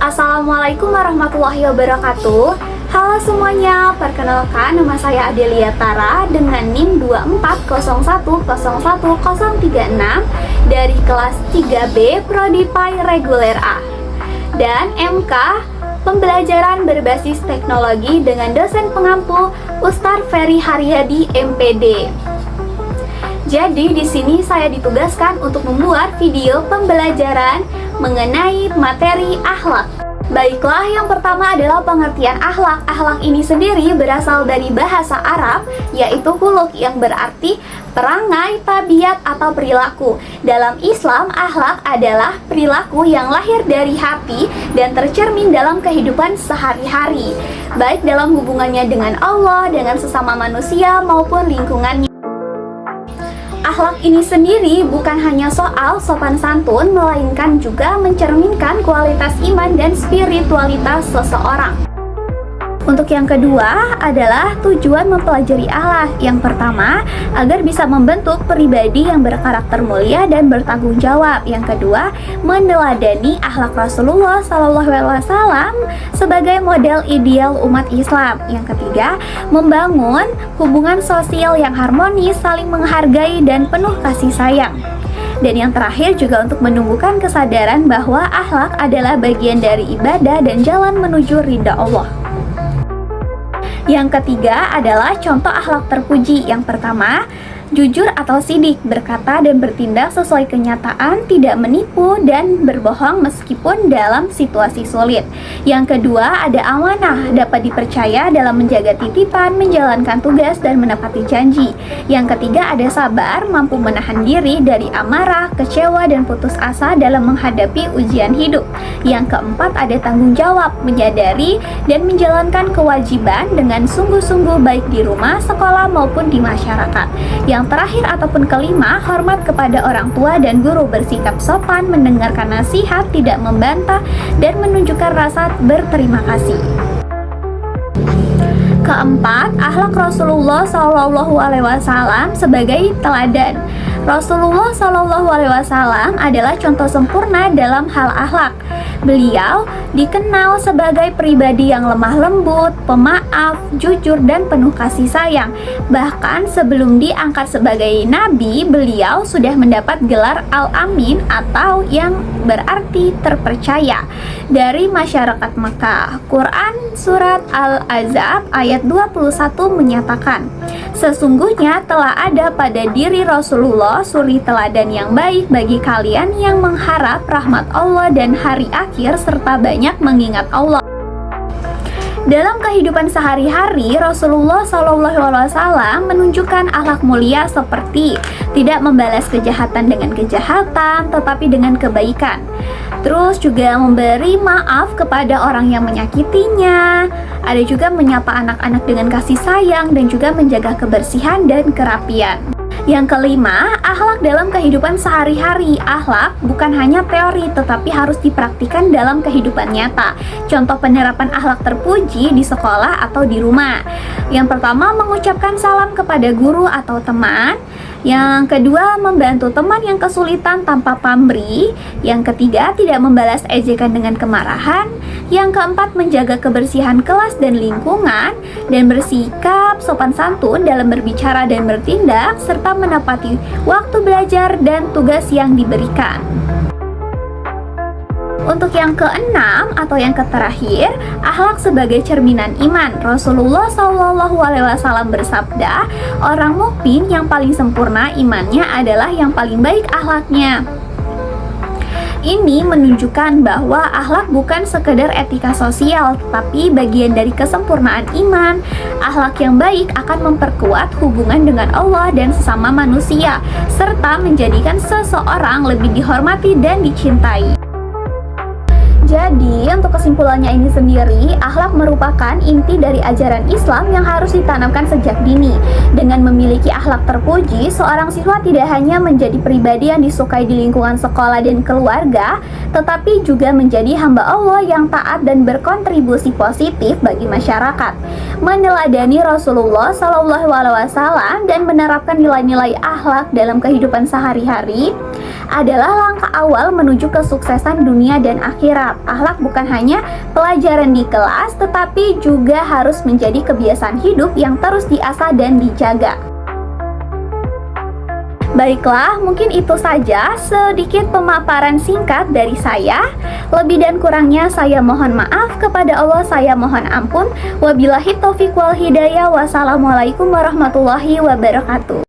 Assalamualaikum warahmatullahi wabarakatuh. Halo semuanya, perkenalkan nama saya Adelia Tara dengan NIM 240101036 dari kelas 3B Prodi PAI Reguler A dan MK Pembelajaran Berbasis Teknologi dengan dosen pengampu Ustadz Ferry Haryadi MPD. Jadi di sini saya ditugaskan untuk membuat video pembelajaran mengenai materi akhlak. Baiklah, yang pertama adalah pengertian akhlak. Akhlak ini sendiri berasal dari bahasa Arab, yaitu khuluq, yang berarti perangai, tabiat, atau perilaku. Dalam Islam, akhlak adalah perilaku yang lahir dari hati dan tercermin dalam kehidupan sehari-hari, baik dalam hubungannya dengan Allah, dengan sesama manusia, maupun lingkungannya. Akhlak ini sendiri bukan hanya soal sopan santun, melainkan juga mencerminkan kualitas iman dan spiritualitas seseorang. Untuk yang kedua adalah tujuan mempelajari akhlak. Yang pertama, agar bisa membentuk pribadi yang berkarakter mulia dan bertanggung jawab. Yang kedua, meneladani akhlak Rasulullah SAW sebagai model ideal umat Islam. Yang ketiga, membangun hubungan sosial yang harmonis, saling menghargai dan penuh kasih sayang. Dan yang terakhir juga untuk menumbuhkan kesadaran bahwa akhlak adalah bagian dari ibadah dan jalan menuju ridha Allah. Yang ketiga adalah contoh akhlak terpuji. Yang pertama, jujur atau sidik, berkata dan bertindak sesuai kenyataan, tidak menipu dan berbohong meskipun dalam situasi sulit. Yang kedua, ada amanah, dapat dipercaya dalam menjaga titipan, menjalankan tugas, dan menepati janji. Yang ketiga, ada sabar, mampu menahan diri dari amarah, kecewa, dan putus asa dalam menghadapi ujian hidup. Yang keempat, ada tanggung jawab, menyadari dan menjalankan kewajiban dengan sungguh-sungguh baik di rumah, sekolah, maupun di masyarakat. Yang terakhir ataupun kelima, hormat kepada orang tua dan guru, bersikap sopan, mendengarkan nasihat, tidak membantah, dan menunjukkan rasa berterima kasih. Keempat, akhlak Rasulullah SAW sebagai teladan. Rasulullah SAW adalah contoh sempurna dalam hal akhlak. Beliau dikenal sebagai pribadi yang lemah lembut, pemaaf, jujur, dan penuh kasih sayang. Bahkan sebelum diangkat sebagai nabi, beliau sudah mendapat gelar Al-Amin atau yang berarti terpercaya dari masyarakat Makkah. Quran Surat Al-Ahzab ayat 21 menyatakan, sesungguhnya telah ada pada diri Rasulullah suri teladan yang baik bagi kalian yang mengharap rahmat Allah dan hari akhir serta banyak mengingat Allah. Dalam kehidupan sehari-hari, Rasulullah SAW menunjukkan akhlak mulia seperti tidak membalas kejahatan dengan kejahatan, tetapi dengan kebaikan. Terus juga memberi maaf kepada orang yang menyakitinya. Ada juga menyapa anak-anak dengan kasih sayang dan juga menjaga kebersihan dan kerapian. Yang kelima, akhlak dalam kehidupan sehari-hari. Akhlak bukan hanya teori, tetapi harus dipraktikkan dalam kehidupan nyata. Contoh penerapan akhlak terpuji di sekolah atau di rumah. Yang pertama, mengucapkan salam kepada guru atau teman. Yang kedua, membantu teman yang kesulitan tanpa pamrih. Yang ketiga, tidak membalas ejekan dengan kemarahan. Yang keempat, menjaga kebersihan kelas dan lingkungan, dan bersikap sopan santun dalam berbicara dan bertindak, serta menepati waktu belajar dan tugas yang diberikan. Untuk yang keenam atau yang terakhir, akhlak sebagai cerminan iman. Rasulullah SAW bersabda, orang mukmin yang paling sempurna imannya adalah yang paling baik akhlaknya. Ini menunjukkan bahwa akhlak bukan sekedar etika sosial, tetapi bagian dari kesempurnaan iman. Akhlak yang baik akan memperkuat hubungan dengan Allah dan sesama manusia, serta menjadikan seseorang lebih dihormati dan dicintai. Jadi, untuk kesimpulannya ini sendiri, akhlak merupakan inti dari ajaran Islam yang harus ditanamkan sejak dini. Dengan memiliki akhlak terpuji, seorang siswa tidak hanya menjadi pribadi yang disukai di lingkungan sekolah dan keluarga, tetapi juga menjadi hamba Allah yang taat dan berkontribusi positif bagi masyarakat. Meneladani Rasulullah SAW dan menerapkan nilai-nilai akhlak dalam kehidupan sehari-hari adalah langkah awal menuju kesuksesan dunia dan akhirat. Akhlak akhlak bukan hanya pelajaran di kelas, tetapi juga harus menjadi kebiasaan hidup yang terus diasah dan dijaga. Baiklah, mungkin itu saja sedikit pemaparan singkat dari saya. Lebih dan kurangnya saya mohon maaf, kepada Allah saya mohon ampun. Wabillahi taufiq wal hidayah. Wassalamualaikum warahmatullahi wabarakatuh.